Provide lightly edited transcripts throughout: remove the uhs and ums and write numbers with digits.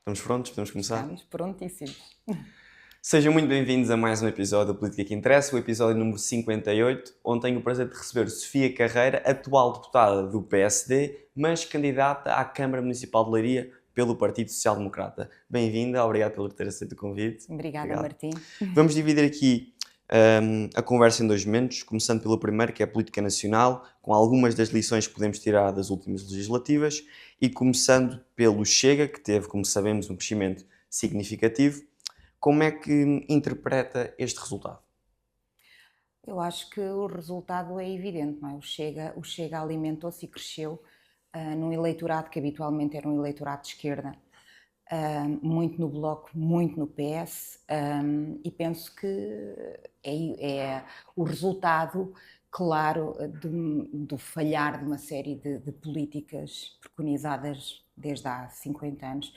Estamos prontos? Podemos começar? Estamos prontíssimos. Sejam muito bem-vindos a mais um episódio da Política que Interessa, o episódio número 58, onde tenho o prazer de receber Sofia Carreira, atual deputada do PSD, mas candidata à Câmara Municipal de Leiria pelo Partido Social Democrata. Bem-vinda, obrigado por ter aceito o convite. Obrigada, Martim. Vamos dividir aqui a conversa em dois momentos, começando pelo primeiro, que é a política nacional, com algumas das lições que podemos tirar das últimas legislativas, e começando pelo Chega, que teve, como sabemos, um crescimento significativo. Como é que interpreta este resultado? Eu acho que o resultado é evidente, não é? O Chega alimentou-se e cresceu num eleitorado que habitualmente era um eleitorado de esquerda, muito no Bloco, muito no PS, e penso que é o resultado claro do falhar de uma série de políticas preconizadas desde há 50 anos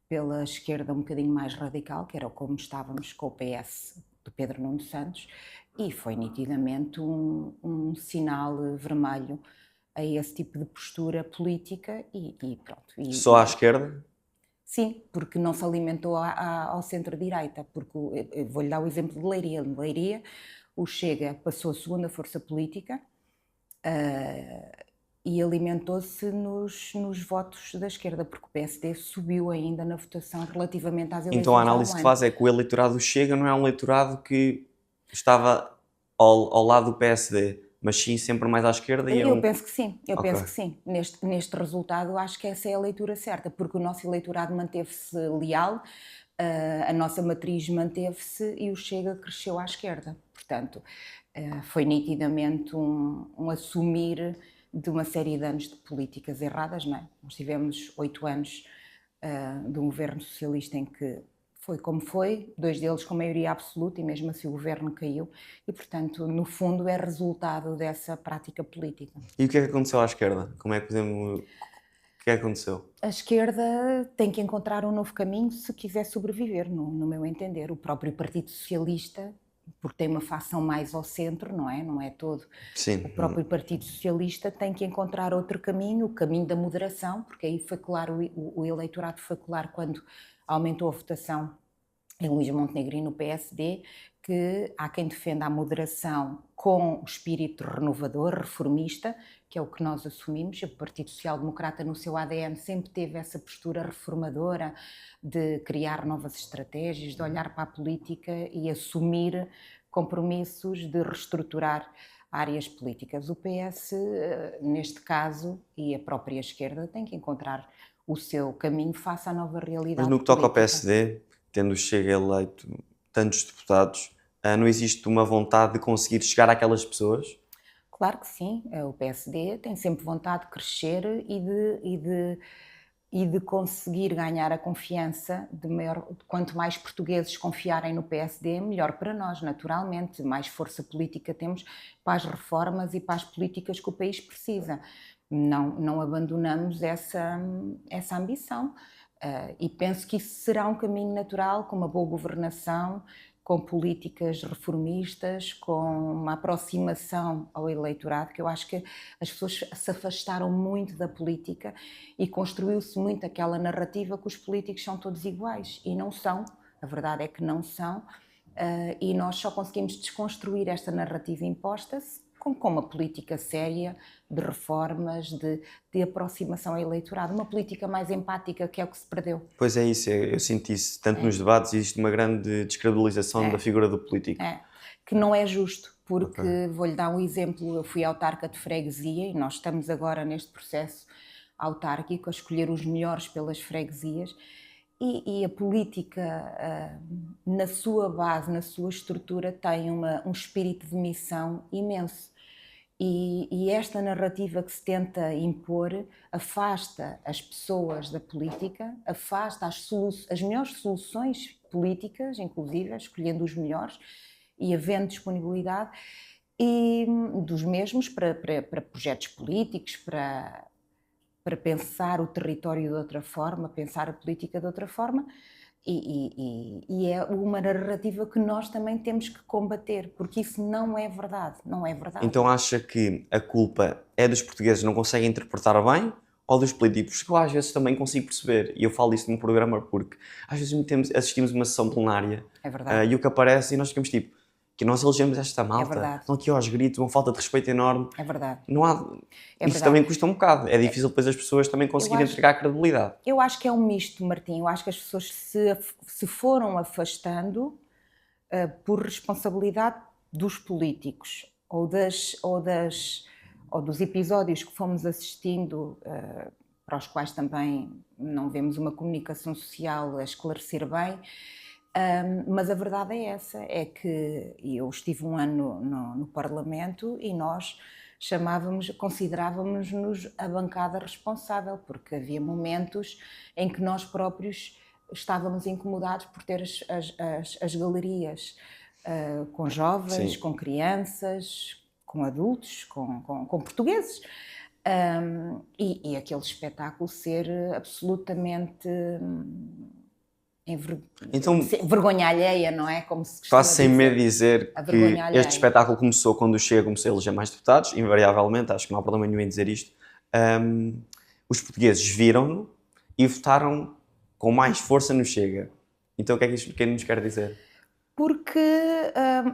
pela esquerda um bocadinho mais radical, que era como estávamos com o PS do Pedro Nuno Santos, e foi nitidamente um sinal vermelho a esse tipo de postura política e pronto. Só à esquerda? Sim, porque não se alimentou ao centro-direita, porque eu vou-lhe dar o exemplo de Leiria. Em Leiria, o Chega passou a segunda força política e alimentou-se nos votos da esquerda, porque o PSD subiu ainda na votação relativamente às eleições. Então a análise que faz é que o eleitorado do Chega não é um eleitorado que estava ao lado do PSD, mas sim sempre mais à esquerda. Eu penso que sim, Okay. penso que sim. Neste resultado acho que essa é a leitura certa, porque o nosso eleitorado manteve-se leal, a nossa matriz manteve-se e o Chega cresceu à esquerda. Portanto, foi nitidamente um assumir de uma série de anos de políticas erradas, não é? Nós tivemos 8 anos de um governo socialista em que foi como foi, 2 deles com maioria absoluta e mesmo assim o governo caiu e, portanto, no fundo é resultado dessa prática política. E o que é que aconteceu à esquerda? Como é que podemos... O que é que aconteceu? A esquerda tem que encontrar um novo caminho se quiser sobreviver, no meu entender. O próprio Partido Socialista, porque tem uma facção mais ao centro, não é? Não é todo. Sim. O próprio Partido Socialista tem que encontrar outro caminho, o caminho da moderação, porque aí foi claro, o eleitorado foi claro quando aumentou a votação em Luís Montenegro no PSD, que há quem defenda a moderação com o espírito renovador, reformista, que é o que nós assumimos. O Partido Social Democrata, no seu ADN, sempre teve essa postura reformadora de criar novas estratégias, de olhar para a política e assumir compromissos de reestruturar áreas políticas. O PS, neste caso, e a própria esquerda, tem que encontrar o seu caminho face à nova realidade. Mas no que toca ao PSD, tendo Chega eleito tantos deputados, não existe uma vontade de conseguir chegar àquelas pessoas? Claro que sim, o PSD tem sempre vontade de crescer e de conseguir ganhar a confiança quanto mais portugueses confiarem no PSD, melhor para nós, naturalmente, mais força política temos para as reformas e para as políticas que o país precisa. Não abandonamos essa ambição e penso que isso será um caminho natural, com uma boa governação, com políticas reformistas, com uma aproximação ao eleitorado, que eu acho que as pessoas se afastaram muito da política e construiu-se muito aquela narrativa que os políticos são todos iguais, e não são, a verdade é que não são, e nós só conseguimos desconstruir esta narrativa imposta-se com uma política séria de reformas, de aproximação ao eleitorado, uma política mais empática, que é o que se perdeu. Pois é isso, eu sinto isso, tanto nos debates existe uma grande descredibilização da figura do político. Que não é justo, porque vou-lhe dar um exemplo, eu fui autarca de freguesia e nós estamos agora neste processo autárquico a escolher os melhores pelas freguesias e a política, na sua base, na sua estrutura, tem um espírito de missão imenso. E esta narrativa que se tenta impor afasta as pessoas da política, afasta as melhores soluções políticas, inclusive, escolhendo os melhores e havendo disponibilidade e dos mesmos para projetos políticos, para pensar o território de outra forma, pensar a política de outra forma. E é uma narrativa que nós também temos que combater, porque isso não é verdade, não é verdade. Então acha que a culpa é dos portugueses que não conseguem interpretar bem ou dos políticos? Que eu às vezes também consigo perceber, e eu falo isso num programa porque às vezes assistimos uma sessão plenária É verdade. e o que aparece e nós ficamos tipo, que nós elegemos esta malta, verdade. estão aqui aos gritos, uma falta de respeito enorme. É verdade. Não há... É Isso verdade. também custa um bocado, é difícil depois as pessoas também conseguirem acho- entregar credibilidade. Eu acho que é um misto, Martim. Eu acho que as pessoas se foram afastando por responsabilidade dos políticos ou dos episódios que fomos assistindo, para os quais também não vemos uma comunicação social a esclarecer bem. Mas a verdade é essa, é que eu estive um ano no Parlamento e nós considerávamos-nos a bancada responsável, porque havia momentos em que nós próprios estávamos incomodados por ter as galerias com jovens, Sim. com crianças, com adultos, com portugueses. E aquele espetáculo ser absolutamente Então, vergonha alheia, não é? Como se façam-me a dizer A que vergonha alheia. este espetáculo começou quando o Chega começou a eleger mais deputados, invariavelmente, acho que não há problema nenhum em dizer isto. Os portugueses viram-no e votaram com mais força no Chega. Então o que é que isto nos quer dizer? Porque,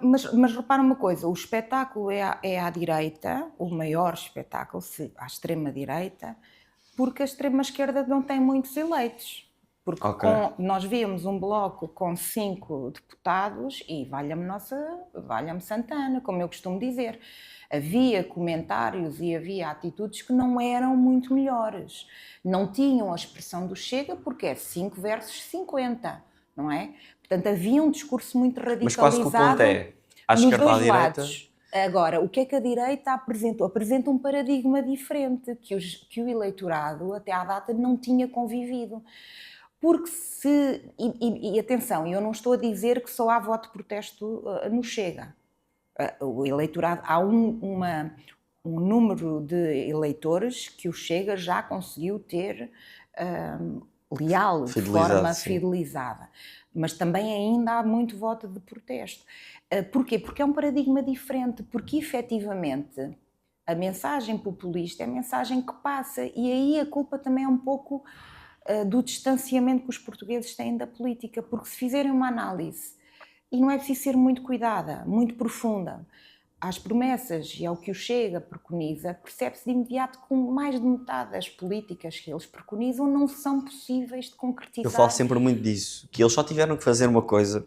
mas repara uma coisa, o espetáculo é à direita, o maior espetáculo, à extrema-direita, porque a extrema-esquerda não tem muitos eleitos. Porque Ok. nós víamos um bloco com 5 deputados e valha-me Santana, como eu costumo dizer. Havia comentários e havia atitudes que não eram muito melhores. Não tinham a expressão do Chega porque é 5 versus 50, não é? Portanto, havia um discurso muito radicalizado. Mas quase que o ponto é, à nos esquerda ou à dois direita... lados. Agora, o que é que a direita apresentou? Apresenta um paradigma diferente, que o eleitorado, até à data, não tinha convivido. Porque e atenção, eu não estou a dizer que só há voto de protesto no Chega. O eleitorado, há um número de eleitores que o Chega já conseguiu ter leal, de forma fidelizada. Mas também ainda há muito voto de protesto. Porquê? Porque é um paradigma diferente, porque efetivamente a mensagem populista é a mensagem que passa, e aí a culpa também é um pouco do distanciamento que os portugueses têm da política, porque se fizerem uma análise, e não é preciso ser muito cuidada, muito profunda, às promessas e ao que o Chega preconiza, percebe-se de imediato que mais de metade das políticas que eles preconizam não são possíveis de concretizar. Eu falo sempre muito disso, que eles só tiveram que fazer uma coisa,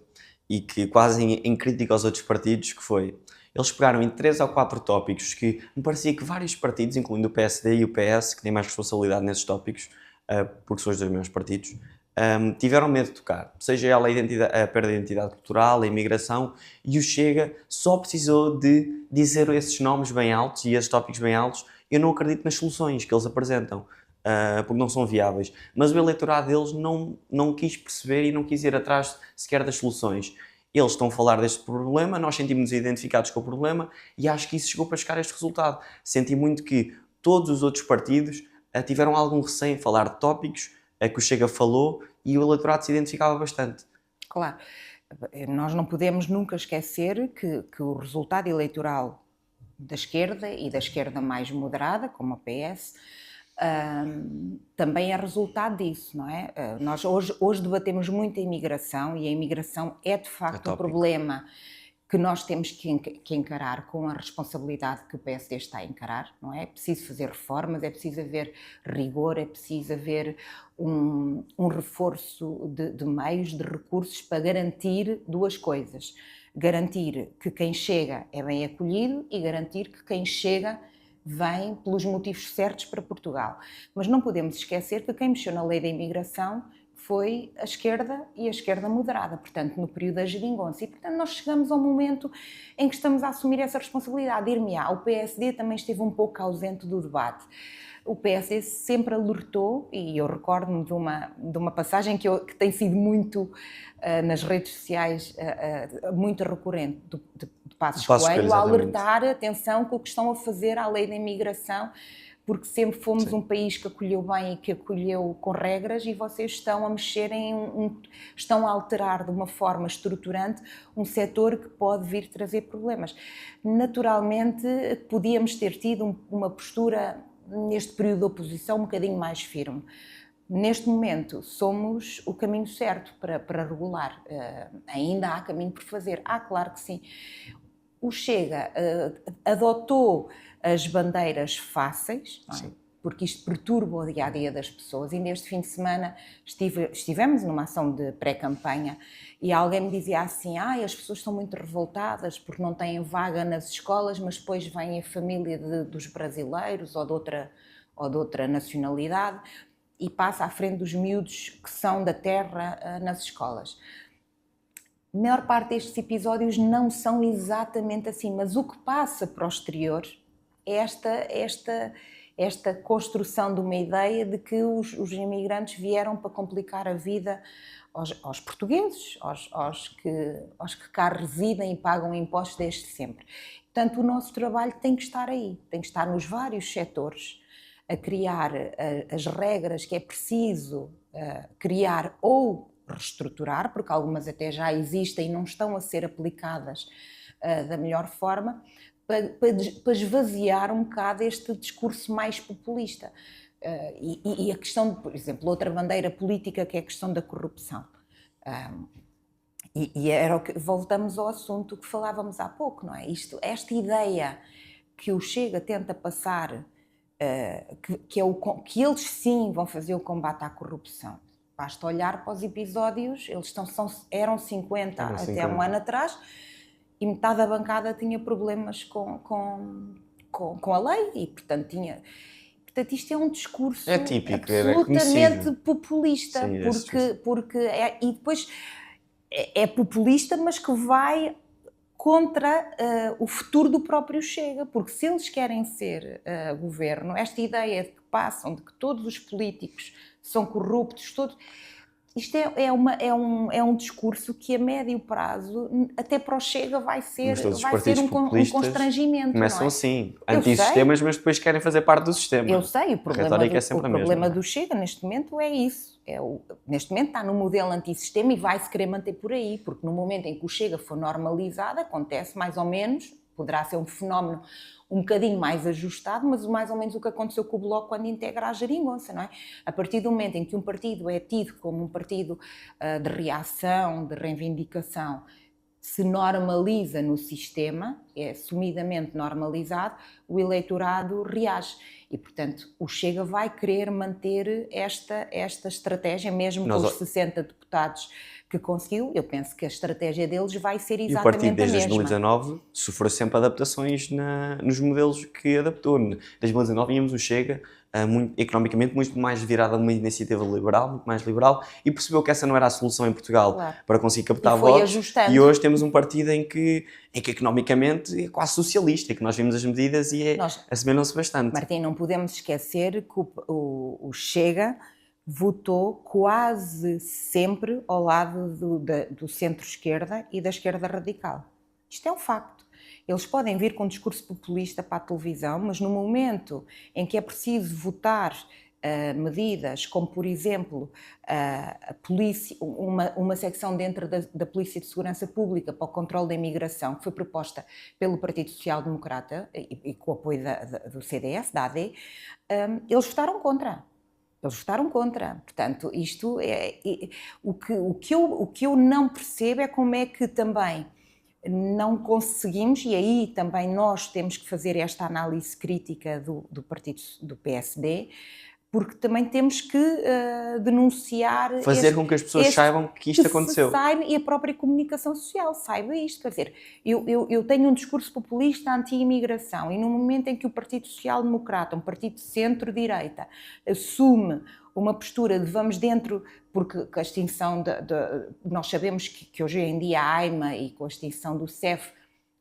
e que quase em crítica aos outros partidos, que foi... Eles pegaram em 3 ou 4 tópicos que me parecia que vários partidos, incluindo o PSD e o PS, que têm mais responsabilidade nesses tópicos, porque são os dois mesmos partidos, tiveram medo de tocar, seja ela a perda de identidade cultural, a imigração, e o Chega só precisou de dizer esses nomes bem altos e esses tópicos bem altos. Eu não acredito nas soluções que eles apresentam, porque não são viáveis, mas o eleitorado deles não quis perceber e não quis ir atrás sequer das soluções. Eles estão a falar deste problema, nós sentimos-nos identificados com o problema e acho que isso chegou para chegar a este resultado. Senti muito que todos os outros partidos tiveram algum receio em falar de tópicos que o Chega falou e o eleitorado se identificava bastante. Claro, nós não podemos nunca esquecer que o resultado eleitoral da esquerda e da esquerda mais moderada, como a PS, também é resultado disso, não é? Nós hoje debatemos muito a imigração e a imigração é de facto um problema que nós temos que encarar com a responsabilidade que o PSD está a encarar, não é? É preciso fazer reformas, é preciso haver rigor, é preciso haver um reforço de meios, de recursos para garantir duas coisas. Garantir que quem chega é bem acolhido e garantir que quem chega vem pelos motivos certos para Portugal. Mas não podemos esquecer que quem mexeu na lei da imigração foi a esquerda e a esquerda moderada, portanto, no período da geringonça. E, portanto, nós chegamos ao momento em que estamos a assumir essa responsabilidade. O PSD também esteve um pouco ausente do debate. O PSD sempre alertou, e eu recordo-me de uma passagem que tem sido muito nas redes sociais, muito recorrente, de Passos Coelho, a alertar, atenção, com o que estão a fazer à lei da imigração, porque sempre fomos Sim. um país que acolheu bem e que acolheu com regras, e vocês estão a mexer estão a alterar de uma forma estruturante um setor que pode vir trazer problemas. Naturalmente, podíamos ter tido uma postura, neste período de oposição, um bocadinho mais firme. Neste momento, somos o caminho certo para regular. Ainda há caminho por fazer. Claro que sim. O Chega adotou as bandeiras fáceis, não é? Porque isto perturba o dia-a-dia das pessoas. E neste fim de semana estivemos numa ação de pré-campanha e alguém me dizia assim: as pessoas estão muito revoltadas porque não têm vaga nas escolas, mas depois vem a família dos brasileiros ou de outra nacionalidade e passa à frente dos miúdos que são da terra nas escolas. A maior parte destes episódios não são exatamente assim, mas o que passa para o exterior é esta construção de uma ideia de que os imigrantes vieram para complicar a vida aos portugueses, aos que cá residem e pagam impostos desde sempre. Portanto, o nosso trabalho tem que estar aí, tem que estar nos vários setores, a criar as regras que é preciso criar ou reestruturar, porque algumas até já existem e não estão a ser aplicadas da melhor forma, para esvaziar um bocado este discurso mais populista. E a questão, por exemplo, outra bandeira política, que é a questão da corrupção. E era voltamos ao assunto que falávamos há pouco, não é? Esta ideia que o Chega tenta passar, que eles sim vão fazer o combate à corrupção. Basta olhar para os episódios, eram 50 até um ano atrás, e metade da bancada tinha problemas com a lei, e portanto isto é um discurso típico, absolutamente populista. Sim, E depois é populista, mas que vai contra o futuro do próprio Chega, porque se eles querem ser governo, esta ideia de que passam, de que todos os políticos são corruptos, isto é um discurso que a médio prazo, até para o Chega, vai ser um constrangimento. Começam não é? assim, antisistemas, mas depois querem fazer parte do sistema. Eu sei, o problema do Chega neste momento é isso. Neste momento está no modelo antissistema e vai-se querer manter por aí, porque no momento em que o Chega for normalizado, acontece mais ou menos, poderá ser um fenómeno um bocadinho mais ajustado, mas mais ou menos o que aconteceu com o Bloco quando integra a geringonça, não é? A partir do momento em que um partido é tido como um partido de reação, de reivindicação, se normaliza no sistema, é assumidamente normalizado, o eleitorado reage. E, portanto, o Chega vai querer manter esta estratégia, mesmo com os 60 deputados que conseguiu. Eu penso que a estratégia deles vai ser exatamente a mesma. E o partido, desde 2019, sofreu sempre adaptações nos modelos que adaptou. Desde 2019 íamos o Chega, economicamente muito mais virado a uma iniciativa liberal, muito mais liberal, e percebeu que essa não era a solução em Portugal para conseguir captar votos. Ajustando. E hoje temos um partido em que economicamente é quase socialista, que nós vimos as medidas e assemelham-se bastante. Martim, não podemos esquecer que o Chega votou quase sempre ao lado do centro-esquerda e da esquerda radical. Isto é um facto. Eles podem vir com um discurso populista para a televisão, mas no momento em que é preciso votar medidas como, por exemplo, a polícia, uma secção dentro da Polícia de Segurança Pública para o controle da imigração, que foi proposta pelo Partido Social Democrata e com o apoio do CDS, da AD, eles votaram contra. Portanto, isto o que eu não percebo é como é que também não conseguimos, e aí também nós temos que fazer esta análise crítica do partido do PSD, porque também temos que denunciar... Fazer com que as pessoas saibam que isto aconteceu. E a própria comunicação social saiba isto. Quer dizer, eu tenho um discurso populista anti-imigração e no momento em que o Partido Social Democrata, um partido de centro-direita, assume uma postura de vamos dentro, porque com a extinção nós sabemos que hoje em dia a AIMA e com a extinção do CEF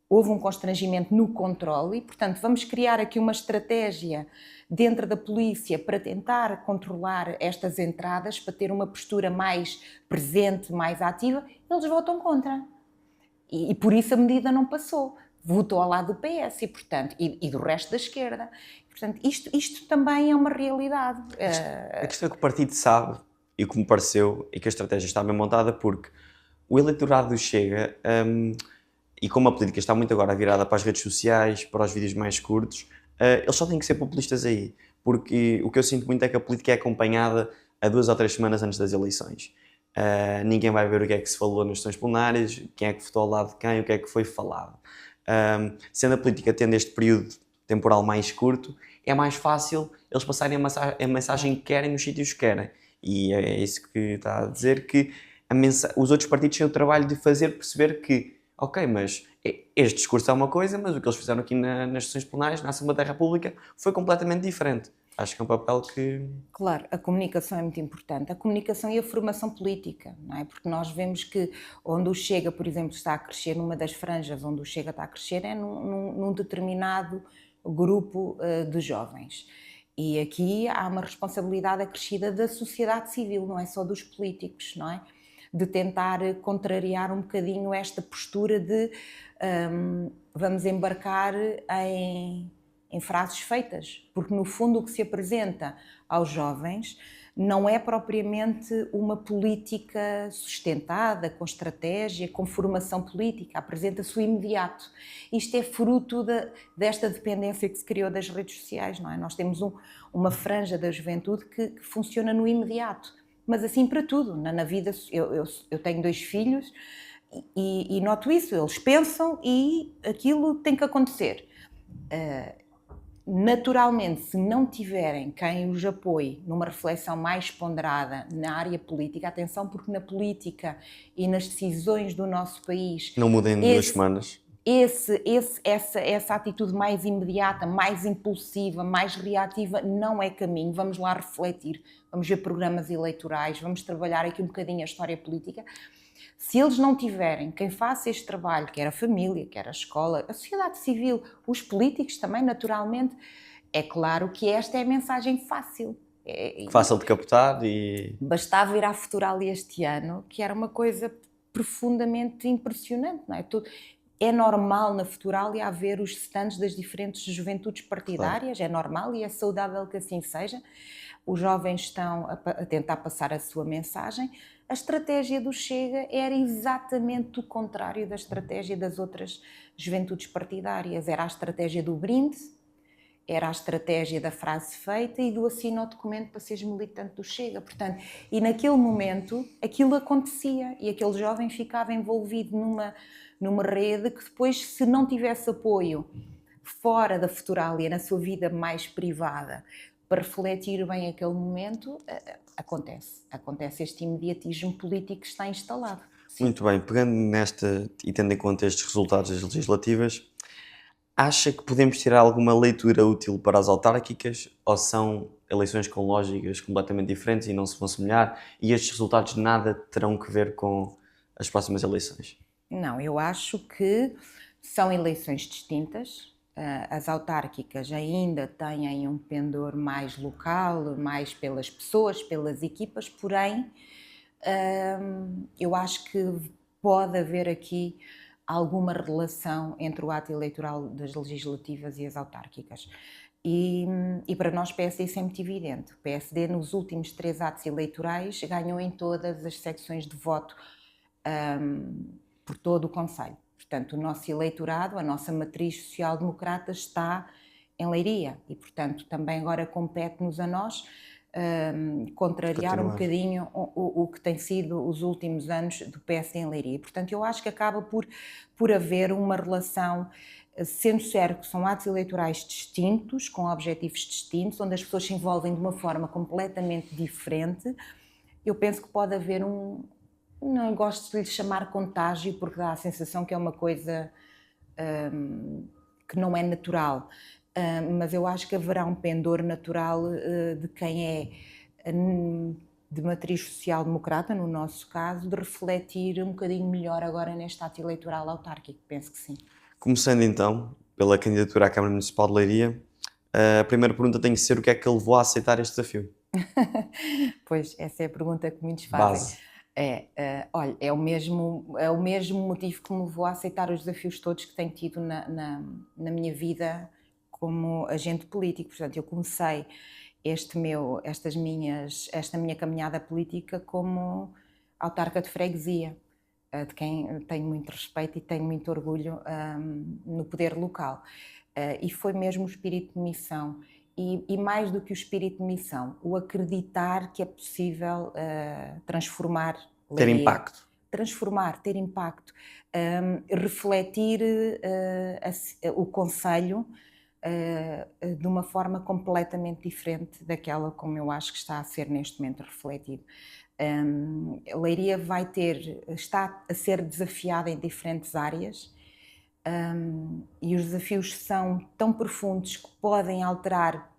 houve um constrangimento no controle e, portanto, vamos criar aqui uma estratégia dentro da polícia para tentar controlar estas entradas, para ter uma postura mais presente, mais ativa. Eles votam contra. E por isso a medida não passou. votou ao lado do PS e do resto da esquerda. Portanto, isto também é uma realidade. A questão é que o partido sabe, e como pareceu, e que a estratégia está bem montada, porque o eleitorado do Chega, e como a política está muito agora virada para as redes sociais, para os vídeos mais curtos, eles só têm que ser populistas aí. Porque o que eu sinto muito é que a política é acompanhada a 2 ou 3 semanas antes das eleições. Ninguém vai ver o que é que se falou nas sessões plenárias, quem é que votou ao lado de quem, o que é que foi falado. Sendo a política tendo este período temporal mais curto, é mais fácil eles passarem a mensagem que querem nos sítios que querem. E é isso que está a dizer, que os outros partidos têm o trabalho de fazer perceber que, ok, mas este discurso é uma coisa, mas o que eles fizeram aqui nas sessões plenárias, na Assembleia da República, foi completamente diferente. Acho que é um papel que... Claro, a comunicação é muito importante. A comunicação e a formação política, não é? Porque nós vemos que onde o Chega, por exemplo, está a crescer, numa das franjas onde o Chega está a crescer, é num determinado grupo de jovens. E aqui há uma responsabilidade acrescida da sociedade civil, não é só dos políticos, não é? De tentar contrariar um bocadinho esta postura de vamos embarcar em frases feitas, porque no fundo o que se apresenta aos jovens não é propriamente uma política sustentada, com estratégia, com formação política, apresenta-se o imediato. Isto é fruto desta dependência que se criou das redes sociais, não é? Nós temos uma franja da juventude que funciona no imediato, mas assim para tudo, na vida. Eu tenho 2 filhos e noto isso, eles pensam e aquilo tem que acontecer. Naturalmente, se não tiverem quem os apoie numa reflexão mais ponderada na área política, atenção, porque na política e nas decisões do nosso país... Não mudem em 2 semanas. Essa atitude mais imediata, mais impulsiva, mais reativa, não é caminho. Vamos lá refletir, vamos ver programas eleitorais, vamos trabalhar aqui um bocadinho a história política. Se eles não tiverem quem faça este trabalho, quer a família, quer a escola, a sociedade civil, os políticos também, naturalmente, é claro que esta é a mensagem fácil. Fácil de captar e... Bastava ir à Futuralia este ano, que era uma coisa profundamente impressionante, não é? É normal na Futuralia haver os stands das diferentes juventudes partidárias, claro. É normal e é saudável que assim seja. Os jovens estão a tentar passar a sua mensagem. A estratégia do Chega era exatamente o contrário da estratégia das outras juventudes partidárias. Era a estratégia do brinde, era a estratégia da frase feita e do assina ao documento para seres militante do Chega. Portanto, e naquele momento aquilo acontecia e aquele jovem ficava envolvido numa rede que depois, se não tivesse apoio fora da Futuralia, na sua vida mais privada, para refletir bem aquele momento, acontece este imediatismo político que está instalado. Sim. Muito bem, pegando nesta e tendo em conta estes resultados das legislativas, acha que podemos tirar alguma leitura útil para as autárquicas ou são eleições com lógicas completamente diferentes e não se vão semelhar e estes resultados nada terão que ver com as próximas eleições? Não, eu acho que são eleições distintas. As autárquicas ainda têm um pendor mais local, mais pelas pessoas, pelas equipas, porém eu acho que pode haver aqui alguma relação entre o ato eleitoral das legislativas e as autárquicas. E para nós, PSD, isso é muito evidente. O PSD, nos últimos 3 atos eleitorais, ganhou em todas as secções de voto por todo o concelho. Portanto, o nosso eleitorado, a nossa matriz social-democrata está em Leiria e, portanto, também agora compete-nos a nós contrariar um bocadinho o que tem sido os últimos anos do PSD em Leiria. Portanto, eu acho que acaba por haver uma relação, sendo certo que são atos eleitorais distintos, com objetivos distintos, onde as pessoas se envolvem de uma forma completamente diferente. Eu penso que pode haver não gosto de lhe chamar contágio, porque dá a sensação que é uma coisa que não é natural, mas eu acho que haverá um pendor natural de quem é de matriz social-democrata, no nosso caso, de refletir um bocadinho melhor agora neste ato eleitoral autárquico, penso que sim. Começando então pela candidatura à Câmara Municipal de Leiria, a primeira pergunta tem que ser o que é que ele levou a aceitar este desafio? Pois, essa é a pergunta que muitos fazem. Base. Olha, é o mesmo motivo que me levou a aceitar os desafios todos que tenho tido na minha vida como agente político. Portanto, eu comecei esta minha caminhada política como autarca de freguesia, de quem tenho muito respeito e tenho muito orgulho no poder local. E foi mesmo o espírito de missão. E mais do que o espírito de missão, o acreditar que é possível transformar Ter Leiria. impacto. Transformar, ter impacto, refletir o concelho de uma forma completamente diferente daquela como eu acho que está a ser neste momento refletido. Leiria está a ser desafiada em diferentes áreas, e os desafios são tão profundos que podem alterar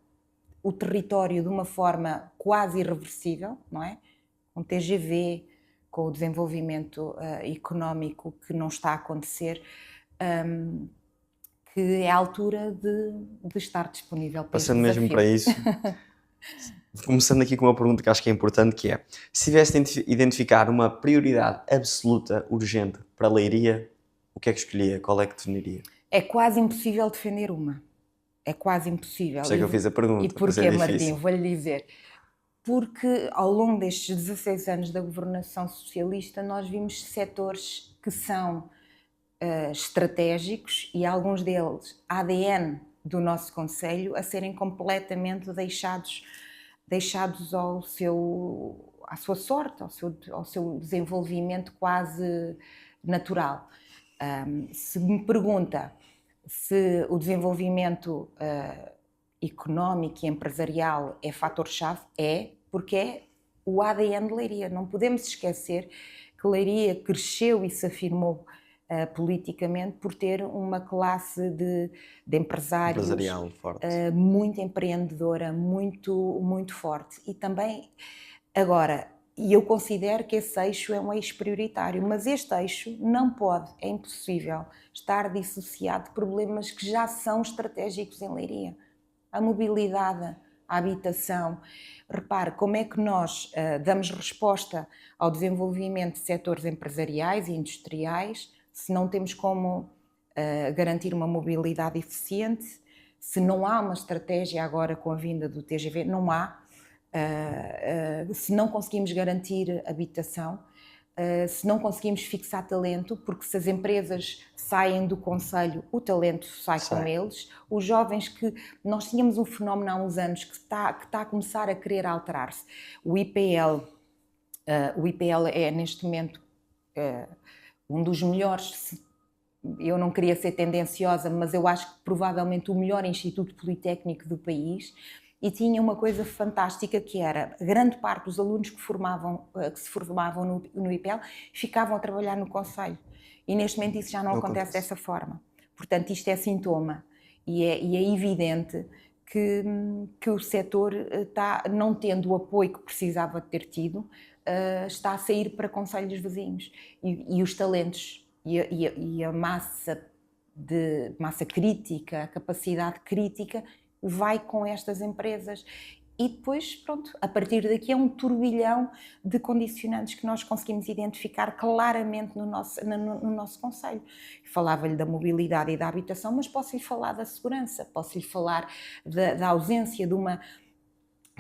o território de uma forma quase irreversível, não é? Com TGV, com o desenvolvimento económico que não está a acontecer, que é a altura de estar disponível para Passando este mesmo desafio. para isso, começando aqui com uma pergunta que acho que é importante, que é: se tivesse de identificar uma prioridade absoluta, urgente para a Leiria, o que é que escolhia? Qual é que definiria? É quase impossível defender uma. É quase impossível. Por isso é que eu fiz a pergunta. E para ser porquê, Martim? difícil. Vou-lhe dizer. Porque ao longo destes 16 anos da governação socialista nós vimos setores que são estratégicos e alguns deles ADN do nosso concelho a serem completamente deixados à sua sorte, ao seu desenvolvimento quase natural. Se me pergunta se o desenvolvimento económico e empresarial é fator-chave, porque é o ADN de Leiria. Não podemos esquecer que Leiria cresceu e se afirmou politicamente por ter uma classe de empresários forte. muito empreendedora, muito, muito forte. E também, agora, eu considero que esse eixo é um eixo prioritário, mas este eixo não pode, é impossível, estar dissociado de problemas que já são estratégicos em Leiria. A mobilidade, a habitação. Repare, como é que nós damos resposta ao desenvolvimento de setores empresariais e industriais se não temos como garantir uma mobilidade eficiente, se não há uma estratégia agora com a vinda do TGV, não há, se não conseguimos garantir habitação, se não conseguimos fixar talento, porque se as empresas saem do concelho, o talento sai com eles. Os jovens que... Nós tínhamos um fenómeno há uns anos que está a começar a querer alterar-se. O IPL é neste momento um dos melhores... Eu não queria ser tendenciosa, mas eu acho que provavelmente o melhor instituto politécnico do país, e tinha uma coisa fantástica que era, grande parte dos alunos que se formavam no IPL ficavam a trabalhar no concelho, e neste momento isso já não acontece dessa forma. Portanto, isto é sintoma, e é evidente que o setor está, não tendo o apoio que precisava de ter tido, está a sair para concelhos vizinhos, e os talentos e a massa crítica, a capacidade crítica vai com estas empresas. E depois, pronto, a partir daqui é um turbilhão de condicionantes que nós conseguimos identificar claramente no nosso concelho. Falava-lhe da mobilidade e da habitação, mas posso-lhe falar da segurança, posso-lhe falar da ausência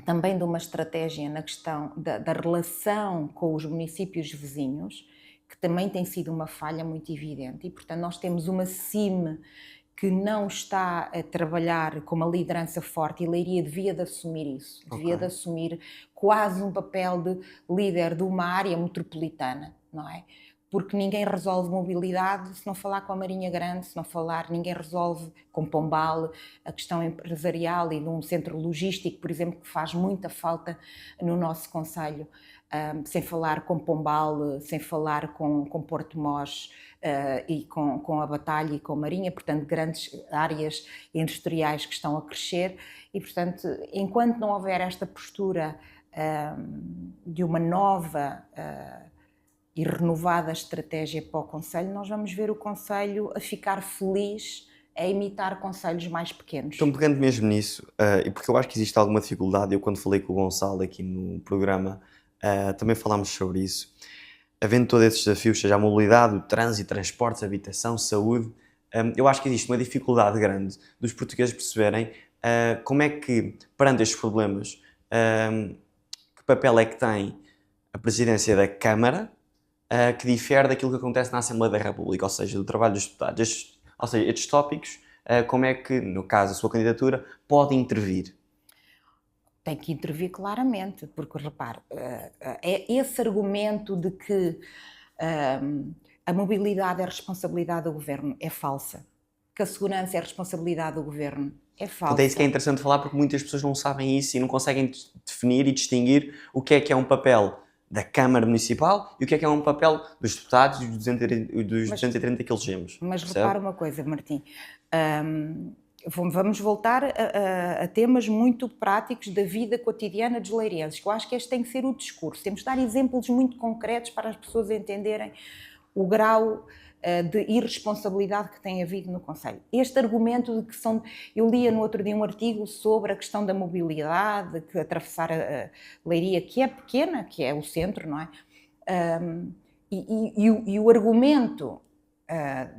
também de uma estratégia na questão da relação com os municípios vizinhos, que também tem sido uma falha muito evidente. E, portanto, nós temos uma CIM que não está a trabalhar com uma liderança forte, e Leiria devia de assumir isso, devia de assumir quase um papel de líder de uma área metropolitana, não é? Porque ninguém resolve mobilidade se não falar com a Marinha Grande, ninguém resolve com Pombal a questão empresarial e de um centro logístico, por exemplo, que faz muita falta no nosso concelho, sem falar com Pombal, sem falar com Porto Mós, e com a Batalha e com a Marinha, portanto, grandes áreas industriais que estão a crescer, e, portanto, enquanto não houver esta postura de uma nova e renovada estratégia para o concelho, nós vamos ver o concelho a ficar feliz a imitar concelhos mais pequenos. Então, pegando mesmo nisso, e porque eu acho que existe alguma dificuldade, eu quando falei com o Gonçalo aqui no programa, também falámos sobre isso. havendo todos esses desafios, seja a mobilidade, o trânsito, transportes, habitação, saúde, eu acho que existe uma dificuldade grande dos portugueses perceberem como é que, perante estes problemas, que papel é que tem a presidência da Câmara, que difere daquilo que acontece na Assembleia da República, ou seja, do trabalho dos deputados. Ou seja, estes tópicos, como é que, no caso, a sua candidatura, pode intervir? Tem que intervir claramente, porque, repare, esse argumento de que a mobilidade é responsabilidade do governo é falsa, que a segurança é responsabilidade do governo é falsa. Portanto, é isso que é interessante falar, porque muitas pessoas não sabem isso e não conseguem definir e distinguir o que é um papel da Câmara Municipal e o que é um papel dos deputados e dos 230 que elegemos. Mas percebe? repara uma coisa, Martim, vamos voltar a temas muito práticos da vida cotidiana dos leirenses, que eu acho que este tem que ser o discurso. Temos de dar exemplos muito concretos para as pessoas entenderem o grau de irresponsabilidade que tem havido no Conselho. Este argumento de que eu lia no outro dia um artigo sobre a questão da mobilidade, que atravessar a Leiria, que é pequena, que é o centro, não é? E o argumento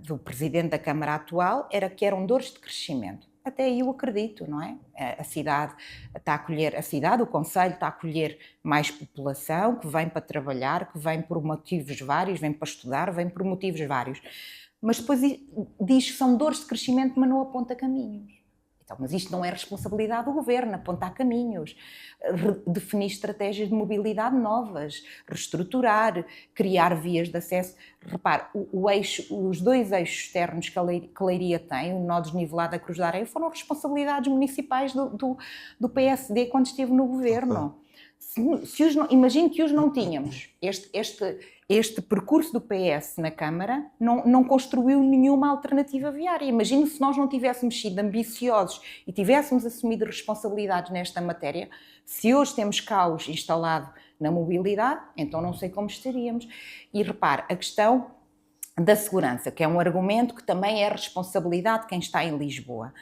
do presidente da Câmara atual era que eram dores de crescimento. Até aí eu acredito, não é? A cidade está a acolher, o Conselho está a acolher mais população que vem para trabalhar, que vem por motivos vários, vem para estudar, vem por motivos vários. Mas depois diz que são dores de crescimento, mas não aponta caminhos. Então, mas isto não é responsabilidade do governo, apontar caminhos, definir estratégias de mobilidade novas, reestruturar, criar vias de acesso. Repare, os dois eixos externos que a Leiria tem, o nó desnivelado da Cruz da Areia, foram responsabilidades municipais do PSD quando esteve no governo. Imagine que os não tínhamos. Este percurso do PS na Câmara não construiu nenhuma alternativa viária. Imagine se nós não tivéssemos sido ambiciosos e tivéssemos assumido responsabilidades nesta matéria. Se hoje temos caos instalado na mobilidade, então não sei como estaríamos. E repare, a questão da segurança, que é um argumento que também é responsabilidade de quem está em Lisboa.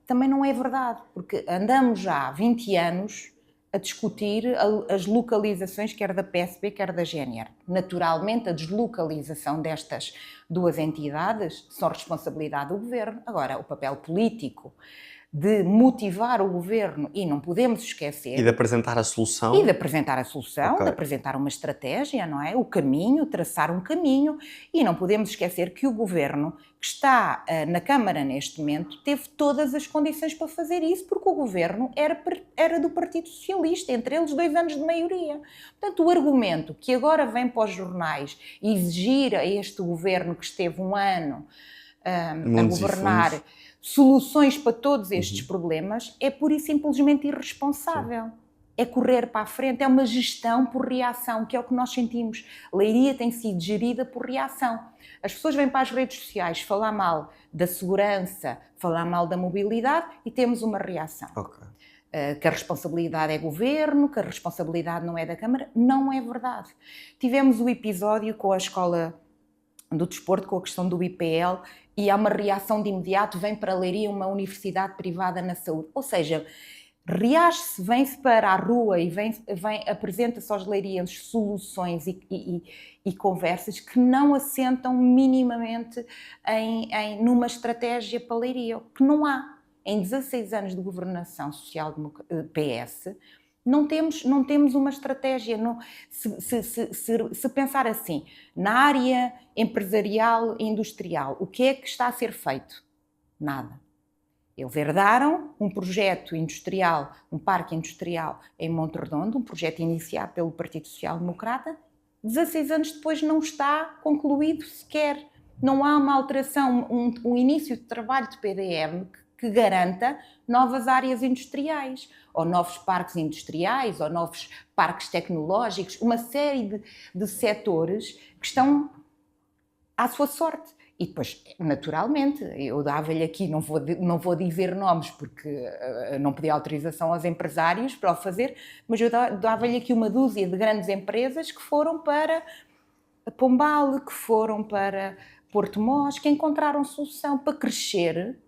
Também não é verdade, porque andamos já há 20 anos a discutir as localizações, quer da PSP, quer da GNR. Naturalmente, a deslocalização destas duas entidades são responsabilidade do governo. Agora, o papel político de motivar o governo, e não podemos esquecer... E de apresentar a solução. E de apresentar a solução, de apresentar uma estratégia, não é? O caminho, traçar um caminho, e não podemos esquecer que o governo que está na Câmara neste momento teve todas as condições para fazer isso, porque o governo era do Partido Socialista, entre eles 2 anos de maioria. Portanto, o argumento que agora vem para os jornais exigir a este governo que esteve um ano a governar soluções para todos estes problemas é pura e simplesmente irresponsável. Sim. É correr para a frente, é uma gestão por reação, que é o que nós sentimos. Leiria tem sido gerida por reação. As pessoas vêm para as redes sociais falar mal da segurança, falar mal da mobilidade e temos uma reação. Que a responsabilidade é governo, que a responsabilidade não é da Câmara. Não é verdade. Tivemos o episódio com a Escola do Desporto, com a questão do IPL, e há uma reação de imediato, vem para a Leiria uma universidade privada na saúde. Ou seja, reage-se, vem-se para a rua e apresenta-se aos leirienses soluções e conversas que não assentam minimamente numa estratégia para a Leiria, que não há. Em 16 anos de governação social do PS, não temos uma estratégia. Se pensar assim, na área empresarial e industrial, o que é que está a ser feito? Nada. Eles herdaram um projeto industrial, um parque industrial em Monte Redondo, um projeto iniciado pelo Partido Social Democrata. 16 anos depois não está concluído sequer. Não há uma alteração, um início de trabalho de PDM que garanta novas áreas industriais, ou novos parques industriais, ou novos parques tecnológicos, uma série de setores que estão à sua sorte. E depois, naturalmente, eu dava-lhe aqui, não vou dizer nomes porque não pedi autorização aos empresários para o fazer, mas eu dava-lhe aqui uma dúzia de grandes empresas que foram para Pombal, que foram para Porto Mós, que encontraram solução para crescer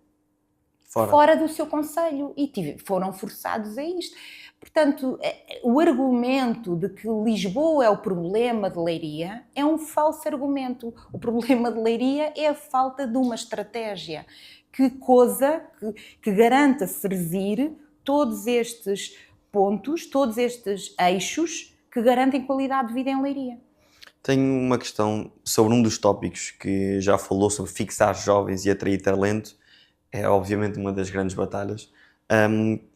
fora do seu concelho e foram forçados a isto. Portanto, o argumento de que Lisboa é o problema de Leiria é um falso argumento. O problema de Leiria é a falta de uma estratégia que garanta servir todos estes pontos, todos estes eixos que garantem qualidade de vida em Leiria. Tenho uma questão sobre um dos tópicos que já falou, sobre fixar jovens e atrair talento. É obviamente uma das grandes batalhas.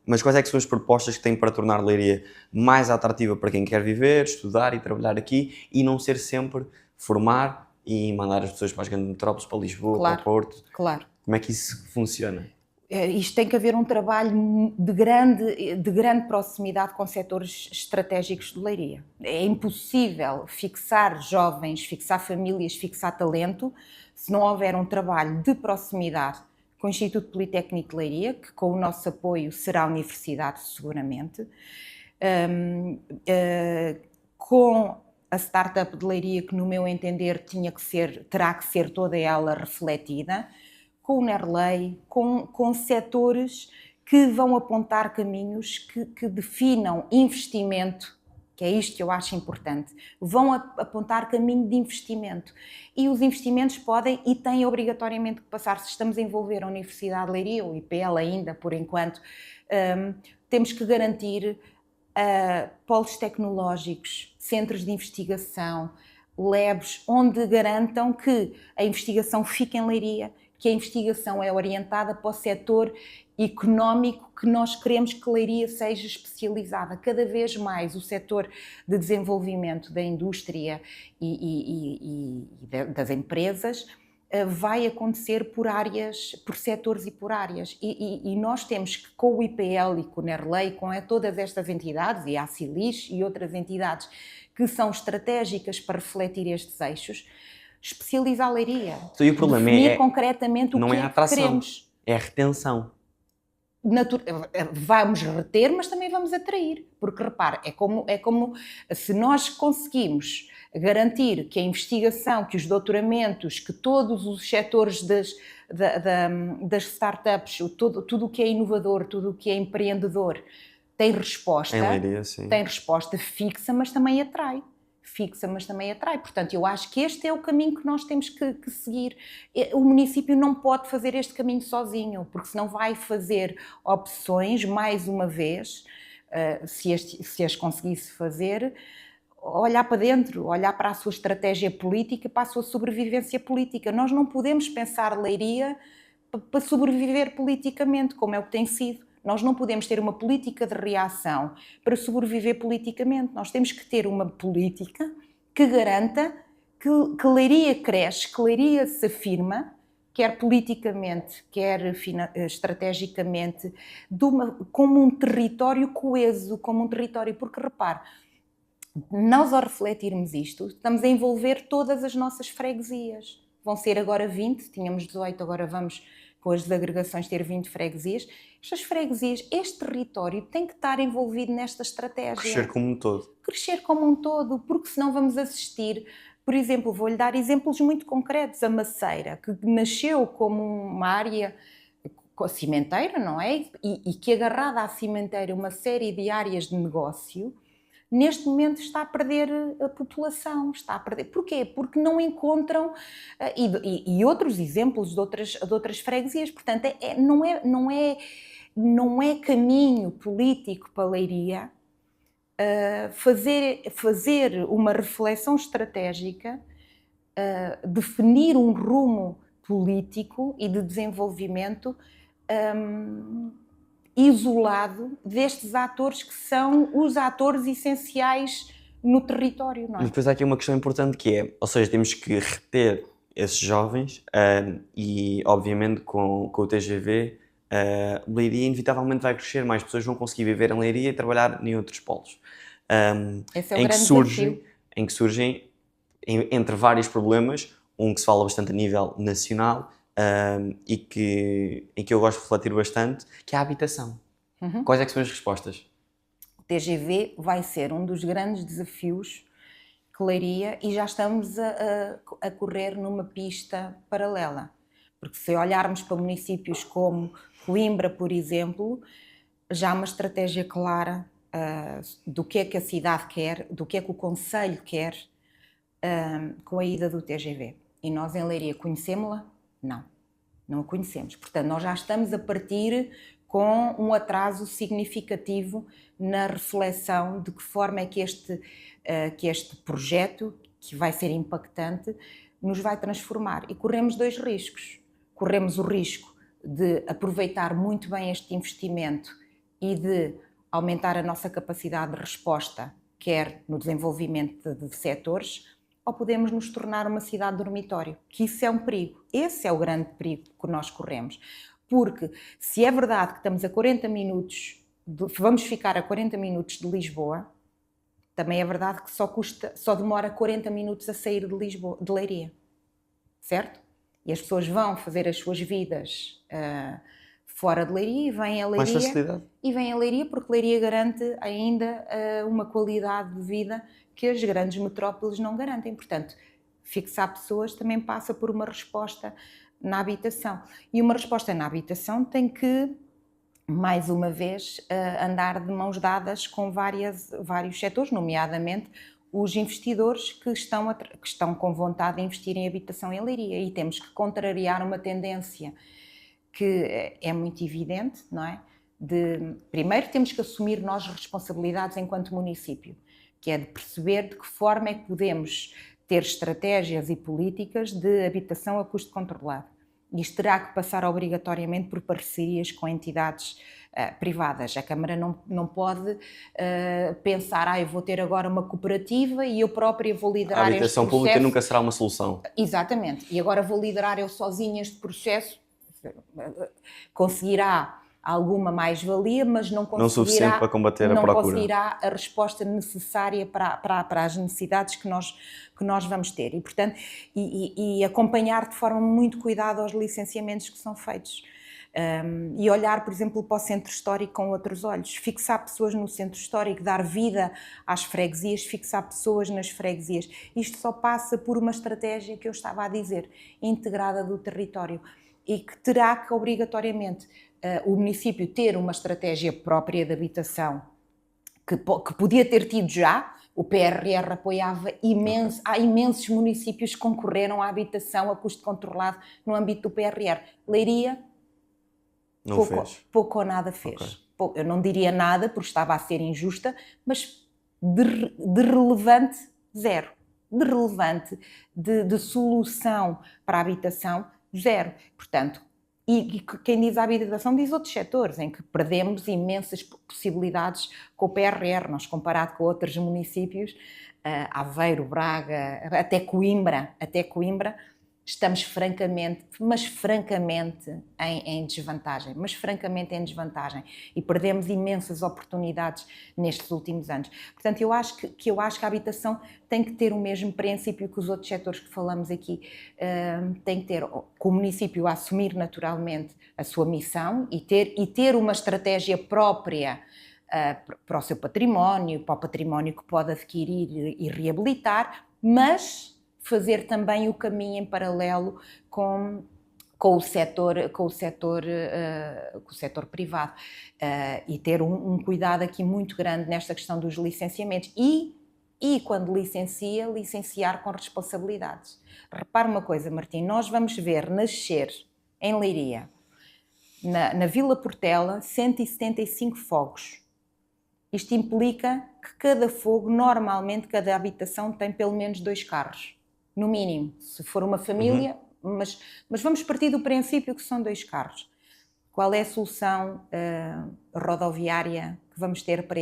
Mas quais é que são as propostas que têm para tornar Leiria mais atrativa para quem quer viver, estudar e trabalhar aqui e não ser sempre formar e mandar as pessoas para as grandes metrópoles, para Lisboa, Claro, para o Porto? claro. Como é que isso funciona? Isto tem que haver um trabalho de grande proximidade com setores estratégicos de Leiria. É impossível fixar jovens, fixar famílias, fixar talento, se não houver um trabalho de proximidade com o Instituto Politécnico de Leiria, que com o nosso apoio será a universidade seguramente, com a startup de Leiria, que no meu entender terá que ser toda ela refletida, com o NERLEI, com setores que vão apontar caminhos que definam investimento, que é isto que eu acho importante, vão apontar caminho de investimento. E os investimentos podem e têm obrigatoriamente que passar, se estamos a envolver a Universidade de Leiria, o IPL ainda, por enquanto, temos que garantir polos tecnológicos, centros de investigação, labs, onde garantam que a investigação fique em Leiria, que a investigação é orientada para o setor económico que nós queremos que Leiria seja especializada. Cada vez mais o setor de desenvolvimento da indústria e das empresas vai acontecer por áreas, por setores e por áreas. E nós temos que, com o IPL e com o NERLEI, com todas estas entidades, e a ACILIS e outras entidades que são estratégicas para refletir estes eixos, especializar a Leiria. Então, e o problema definir concretamente não o que é a atração, queremos. é a retenção. Vamos reter, mas também vamos atrair. Porque, repare, é como se nós conseguimos garantir que a investigação, que os doutoramentos, que todos os setores das startups, tudo o que é inovador, tudo o que é empreendedor, tem resposta. Em Leiria, sim. Tem resposta fixa, mas também atrai. Portanto, eu acho que este é o caminho que nós temos que seguir. O município não pode fazer este caminho sozinho, porque senão vai fazer opções, mais uma vez, se as conseguisse fazer, olhar para dentro, olhar para a sua estratégia política, para a sua sobrevivência política. Nós não podemos pensar Leiria para sobreviver politicamente, como é o que tem sido. Nós não podemos ter uma política de reação para sobreviver politicamente. Nós temos que ter uma política que garanta que Leiria cresce, que Leiria se afirma, quer politicamente, quer estrategicamente, como um território coeso, como um território. Porque, repare, nós ao refletirmos isto, estamos a envolver todas as nossas freguesias. Vão ser agora 20, tínhamos 18, agora vamos, com as desagregações, ter 20 freguesias. Estas freguesias, este território tem que estar envolvido nesta estratégia. Crescer como um todo. Crescer como um todo, porque senão vamos assistir. Por exemplo, vou-lhe dar exemplos muito concretos. A Maceira, que nasceu como uma área cimenteira, não é? E que agarrada à cimenteira uma série de áreas de negócio, neste momento está a perder a população, está a perder. Porquê? Porque não encontram, e outros exemplos de outras freguesias, portanto, não é caminho político para Leiria fazer uma reflexão estratégica, definir um rumo político e de desenvolvimento isolado destes atores que são os atores essenciais no território, não é? Mas depois há aqui uma questão importante que é, ou seja, temos que reter esses jovens e obviamente com o TGV Leiria inevitavelmente vai crescer, mais pessoas vão conseguir viver em Leiria e trabalhar em outros polos. Esse é o grande desafio. Em que surgem, entre vários problemas, um que se fala bastante a nível nacional, em que eu gosto de refletir bastante, que é a habitação. Uhum. Quais é que são as respostas? O TGV vai ser um dos grandes desafios que Leiria, e já estamos a correr numa pista paralela, Porque se olharmos para municípios como Coimbra, por exemplo, já há uma estratégia clara do que é que a cidade quer, do que é que o concelho quer com a ida do TGV. E nós em Leiria conhecemos-la? Não a conhecemos. Portanto, nós já estamos a partir com um atraso significativo na reflexão de que forma é que este projeto, que vai ser impactante, nos vai transformar. E corremos 2 riscos. Corremos o risco de aproveitar muito bem este investimento e de aumentar a nossa capacidade de resposta, quer no desenvolvimento de setores, ou podemos nos tornar uma cidade dormitório, que isso é um perigo. Esse é o grande perigo que nós corremos. Porque se é verdade que estamos a 40 minutos, vamos ficar a 40 minutos de Lisboa, também é verdade que só demora 40 minutos a sair de Lisboa, de Leiria, certo? E as pessoas vão fazer as suas vidas fora de Leiria e vêm a Leiria. Mais facilidade. E vêm a Leiria porque Leiria garante ainda uma qualidade de vida que as grandes metrópoles não garantem. Portanto, fixar pessoas também passa por uma resposta na habitação. E uma resposta na habitação tem que, mais uma vez, andar de mãos dadas com vários setores, nomeadamente os investidores que estão com vontade de investir em habitação em Leiria. E temos que contrariar uma tendência que é muito evidente, não é? Primeiro temos que assumir nós responsabilidades enquanto município, que é de perceber de que forma é que podemos ter estratégias e políticas de habitação a custo controlado. Isto terá que passar obrigatoriamente por parcerias com entidades privadas. A Câmara não pode pensar, eu vou ter agora uma cooperativa e eu própria vou liderar este processo. A habitação pública nunca será uma solução. Exatamente. E agora vou liderar eu sozinha este processo. Conseguirá alguma mais-valia, mas não suficiente para combater a procura. Não conseguirá a resposta necessária para as necessidades que nós vamos ter. E, portanto, e acompanhar de forma muito cuidada os licenciamentos que são feitos. E olhar, por exemplo, para o centro histórico com outros olhos. Fixar pessoas no centro histórico, dar vida às freguesias, fixar pessoas nas freguesias. Isto só passa por uma estratégia que eu estava a dizer, integrada do território. E que terá que, obrigatoriamente, o município ter uma estratégia própria de habitação, que podia ter tido já. O PRR apoiava imenso, há imensos municípios que concorreram à habitação a custo controlado no âmbito do PRR. Leiria, pouco ou nada fez. Okay. Eu não diria nada, porque estava a ser injusta, mas de relevante, zero. De relevante, de solução para a habitação, zero. Portanto, e quem diz a habitação diz outros setores, em que perdemos imensas possibilidades com o PRR, nós comparado com outros municípios, Aveiro, Braga, até Coimbra, estamos francamente em desvantagem, e perdemos imensas oportunidades nestes últimos anos. Portanto, eu acho que a habitação tem que ter o mesmo princípio que os outros setores que falamos aqui, tem que ter, com o município a assumir naturalmente a sua missão e ter uma estratégia própria para o seu património, para o património que pode adquirir e reabilitar, mas fazer também o caminho em paralelo com o setor privado e ter um cuidado aqui muito grande nesta questão dos licenciamentos e quando licenciar com responsabilidades. Repare uma coisa, Martim, nós vamos ver nascer em Leiria, na Vila Portela, 175 fogos. Isto implica que cada fogo, normalmente, cada habitação tem pelo menos 2 carros. No mínimo, se for uma família, mas vamos partir do princípio que são 2 carros. Qual é a solução rodoviária que vamos ter para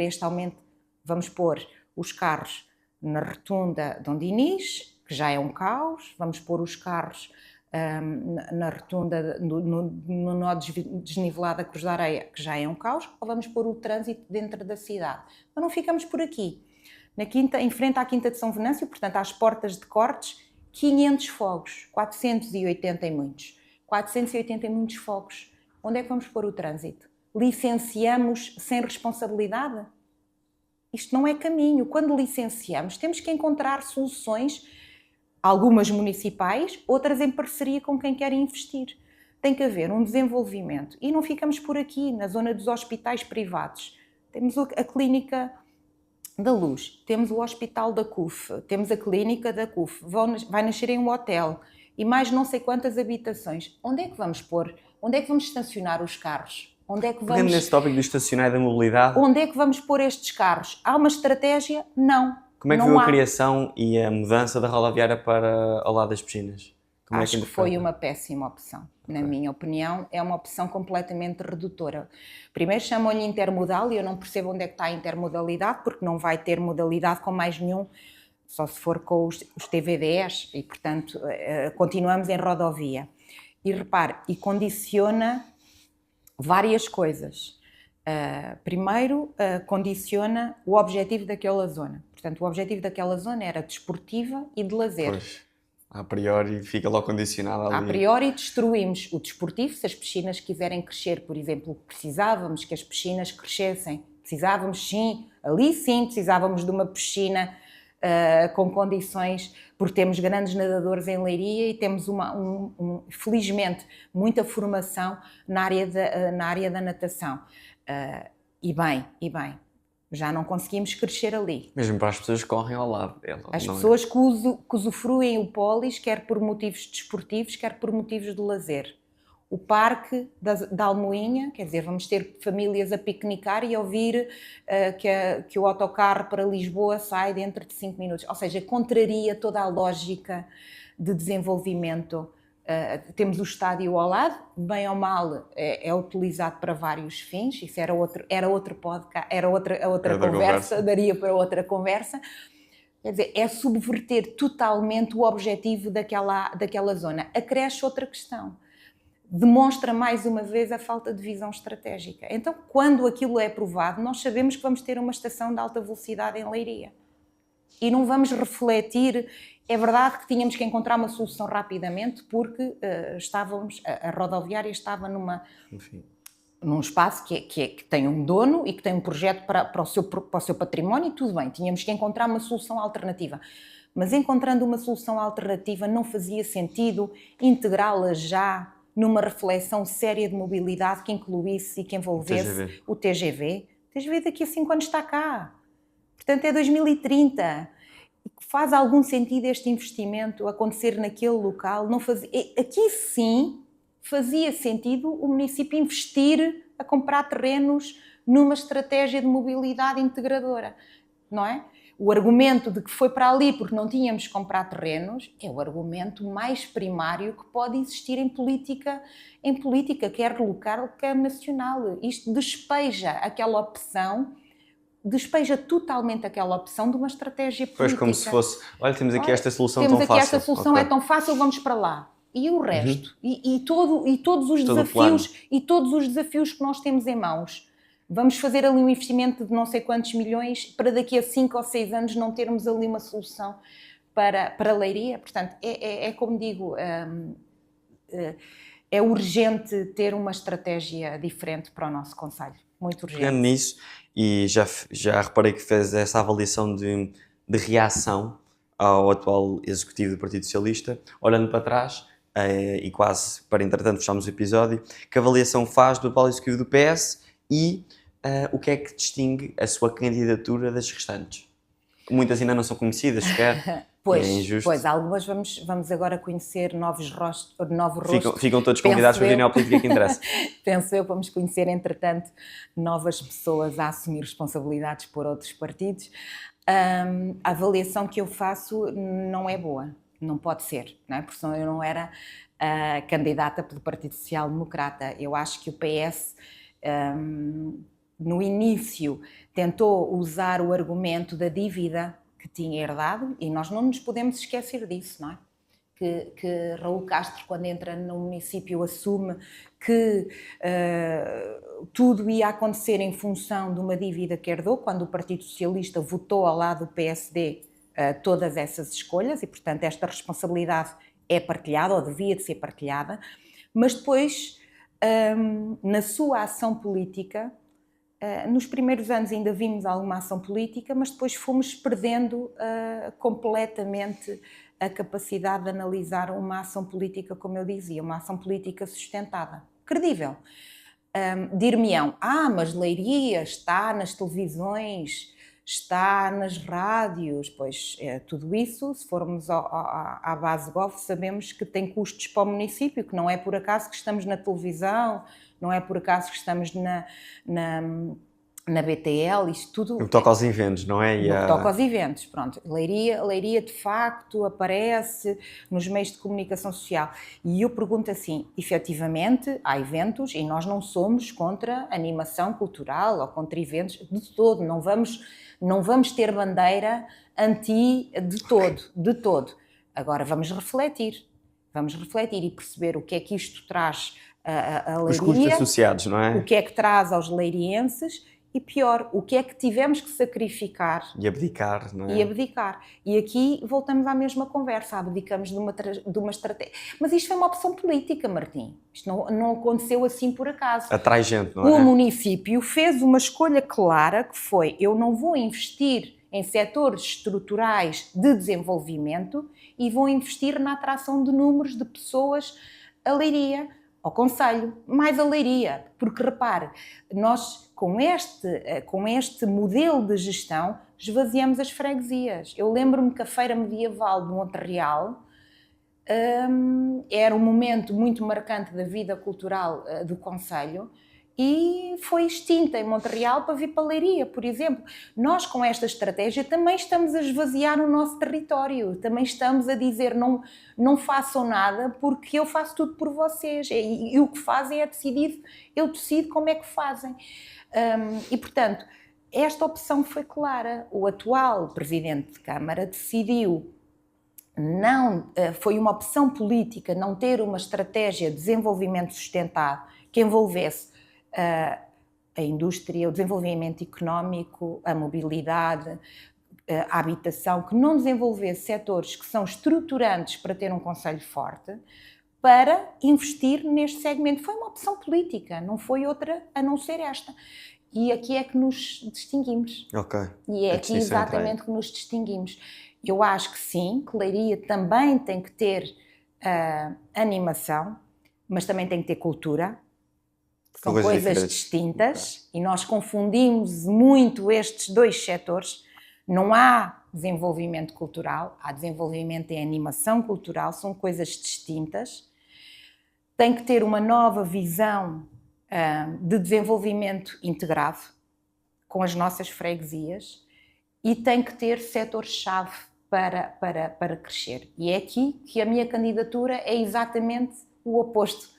este aumento? Vamos pôr os carros na rotunda Dom Dinis, que já é um caos, vamos pôr os carros na rotunda, no nó desnivelado da Cruz da Areia, que já é um caos, ou vamos pôr o trânsito dentro da cidade? Mas não ficamos por aqui. Em frente à Quinta de São Venâncio, portanto, às portas de Cortes, 500 fogos, 480 e muitos. 480 e muitos fogos. Onde é que vamos pôr o trânsito? Licenciamos sem responsabilidade? Isto não é caminho. Quando licenciamos, temos que encontrar soluções algumas municipais, outras em parceria com quem quer investir. Tem que haver um desenvolvimento. E não ficamos por aqui, na zona dos hospitais privados. Temos a Clínica da Luz, temos o Hospital da CUF, temos a Clínica da CUF, vai nascer em um hotel e mais não sei quantas habitações. Onde é que vamos pôr? Onde é que vamos estacionar os carros? Onde é que Pegando nesse tópico do estacionar e da mobilidade, Onde é que vamos pôr estes carros? Há uma estratégia? Não. como é que não viu há. a criação e a mudança da rodoviária para ao lado das piscinas? Como Acho é que foi uma péssima opção. Na minha opinião, é uma opção completamente redutora. Primeiro chamam-lhe intermodal e eu não percebo onde é que está a intermodalidade, porque não vai ter modalidade com mais nenhum, só se for com os TVDs e, portanto, continuamos em rodovia. E repare, e condiciona várias coisas. Primeiro, condiciona o objetivo daquela zona. Portanto, o objetivo daquela zona era desportiva e de lazer. Pois, a priori fica logo condicionado ali. A priori destruímos o desportivo. Se as piscinas quiserem crescer, por exemplo, precisávamos que as piscinas crescessem. Precisávamos sim, ali sim, precisávamos de uma piscina com condições, porque temos grandes nadadores em Leiria e temos felizmente muita formação na área da natação. E bem, já não conseguimos crescer ali. Mesmo para as pessoas que correm ao lado dela. As pessoas que usufruem o Polis, quer por motivos desportivos, quer por motivos de lazer. O parque da Almoinha, quer dizer, vamos ter famílias a piquenicar e ouvir que o autocarro para Lisboa sai dentro de 5 minutos. Ou seja, contraria toda a lógica de desenvolvimento. Temos o estádio ao lado, bem ou mal é utilizado para vários fins. Isso era outro podcast, era outra conversa, daria para outra conversa. Quer dizer, é subverter totalmente o objetivo daquela zona. Acresce outra questão. Demonstra mais uma vez a falta de visão estratégica. Então, quando aquilo é aprovado, nós sabemos que vamos ter uma estação de alta velocidade em Leiria. E não vamos refletir. É verdade que tínhamos que encontrar uma solução rapidamente, porque a rodoviária estava num espaço que tem um dono e que tem um projeto para o seu património e tudo bem. Tínhamos que encontrar uma solução alternativa. Mas encontrando uma solução alternativa não fazia sentido integrá-la já numa reflexão séria de mobilidade que incluísse e que envolvesse o TGV. O TGV daqui a 5 anos está cá. Portanto, é 2030. Faz algum sentido este investimento acontecer naquele local? Não fazia. Aqui sim fazia sentido o município investir a comprar terrenos numa estratégia de mobilidade integradora, não é? O argumento de que foi para ali porque não tínhamos que comprar terrenos é o argumento mais primário que pode existir em política, quer local, quer nacional. Isto despeja totalmente aquela opção de uma estratégia política. Pois, como se fosse, olha, temos aqui esta solução temos tão aqui fácil. Esta solução é tão fácil, vamos para lá. E o resto? E todos os desafios e todos os desafios que nós temos em mãos. Vamos fazer ali um investimento de não sei quantos milhões para daqui a 5 ou 6 anos não termos ali uma solução para Leiria. Portanto, é como digo, é urgente ter uma estratégia diferente para o nosso concelho. Muito urgente. Pegando nisso, e já reparei que fez essa avaliação de reação ao atual executivo do Partido Socialista, olhando para trás, e quase para entretanto fecharmos o episódio, que avaliação faz do atual executivo do PS e o que é que distingue a sua candidatura das restantes? Muitas ainda não são conhecidas sequer. Pois, é injusto. Pois, algumas vamos agora conhecer novos rostos. Ficam todos convidados para virem à política que interessa. Penso eu, vamos conhecer, entretanto, novas pessoas a assumir responsabilidades por outros partidos. A avaliação que eu faço não é boa, não pode ser, não é? Porque senão eu não era candidata pelo Partido Social Democrata. Eu acho que o PS... no início tentou usar o argumento da dívida que tinha herdado e nós não nos podemos esquecer disso, não é? Que Raul Castro, quando entra no município, assume que tudo ia acontecer em função de uma dívida que herdou, quando o Partido Socialista votou ao lado do PSD todas essas escolhas e, portanto, esta responsabilidade é partilhada ou devia de ser partilhada, mas depois, na sua ação política, nos primeiros anos ainda vimos alguma ação política, mas depois fomos perdendo completamente a capacidade de analisar uma ação política, como eu dizia, uma ação política sustentada, credível. Dir-me-ão, mas Leiria está nas televisões, está nas rádios, pois tudo isso, se formos à base Gov, sabemos que tem custos para o município, que não é por acaso que estamos na televisão, não é por acaso que estamos na BTL, isto tudo... No que toca aos eventos, não é? No que toca aos eventos, pronto. Leiria de facto aparece nos meios de comunicação social. E eu pergunto assim, efetivamente há eventos e nós não somos contra animação cultural ou contra eventos de todo, não vamos ter bandeira anti de todo. Agora vamos refletir e perceber o que é que isto traz a Leiria. Os custos associados, não é? O que é que traz aos leirienses. E pior, o que é que tivemos que sacrificar? E abdicar, não é? E aqui voltamos à mesma conversa, abdicamos de uma estratégia. Mas isto foi uma opção política, Martim. Isto não aconteceu assim por acaso. Atrai gente, não é? O município fez uma escolha clara, que foi: eu não vou investir em setores estruturais de desenvolvimento e vou investir na atração de números de pessoas a Leiria, ao concelho, mais a Leiria. Porque, repare, nós com este modelo de gestão esvaziamos as freguesias. Eu lembro-me que a Feira Medieval de Montreal era um momento muito marcante da vida cultural do concelho e foi extinta em Montreal para vir para Leiria, por exemplo. Nós, com esta estratégia, também estamos a esvaziar o nosso território, também estamos a dizer não façam nada porque eu faço tudo por vocês e o que fazem é decidir, eu decido como é que fazem. E, portanto, esta opção foi clara. O atual Presidente de Câmara decidiu, foi uma opção política, não ter uma estratégia de desenvolvimento sustentado que envolvesse a indústria, o desenvolvimento económico, a mobilidade, a habitação, que não desenvolvesse setores que são estruturantes para ter um concelho forte, para investir neste segmento. Foi uma opção política, não foi outra a não ser esta. E aqui é que nos distinguimos. Ok. E é aqui exatamente que nos distinguimos. Eu acho que sim, que Leiria também tem que ter animação, mas também tem que ter cultura. São coisas distintas e nós confundimos muito estes dois setores. Não há desenvolvimento cultural, há desenvolvimento em animação cultural, são coisas distintas. Tem que ter uma nova visão de desenvolvimento integrado com as nossas freguesias e tem que ter setores-chave para crescer. E é aqui que a minha candidatura é exatamente o oposto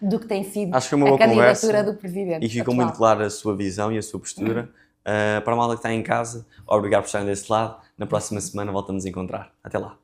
do que tem sido Acho que foi uma boa candidatura do Presidente. E ficou muito clara a sua visão e a sua postura. Para a malta que está em casa, obrigado por estarem desse lado. Na próxima semana voltamos a encontrar. Até lá.